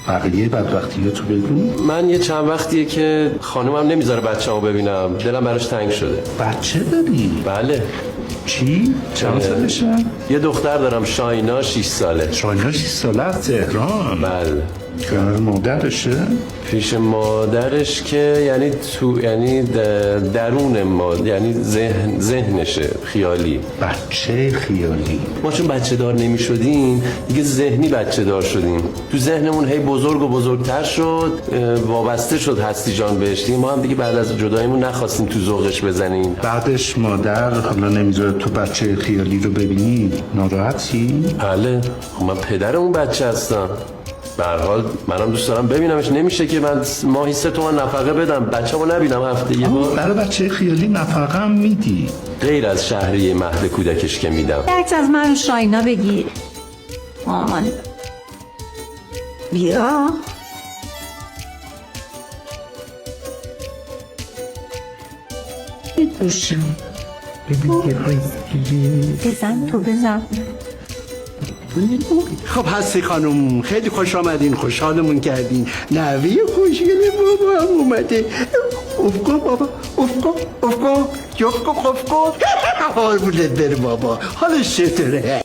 بقیه بدبختی تو بگو. من یه چند وقتیه که خانومم نمیذاره بچه‌مو ببینم، دلم براش تنگ شده. بچه داری؟ بله. چی؟ چند سالشه؟ یه دختر دارم، شاینا، 6 ساله. شاینا 6 ساله از تهران؟ بله. کنار مادرشه؟ پیش مادرش که یعنی درون یعنی ذهنشه، خیالی. بچه خیالی. ما چون بچه دار نمی شدیم دیگه ذهنی بچه دار شدیم. تو ذهنمون هی بزرگ و بزرگتر شد، وابسته شد هستی جان بهش. دیگه ما هم دیگه بعد از جداییمون نخواستیم تو ذوقش بزنیم. بعدش مادر حالا نمیذاره تو بچه خیالی رو ببینی، ناراحتی؟ بله. خب من پدر اون بچه هستم. به هر حال منم دوست دارم ببینمش. نمیشه که من ماهی 3 تومن نفقه بدم بچه‌مو نبینم هفته یه بار. برای بچه خیالی نفقه هم میدی؟ غیر از شهریه مهد کودکش که میدم. درک از من رو شاینا بگیر. مامان بیا. بشم بزن تو بزن. خب هستی خانم، خیلی خوش آمدین، خوشحالمون کردین. نوی خوشگل بابا هم اومده. افقا بابا، افقا جفقا قفقا. حال بودت بره بابا، حالش چطوره؟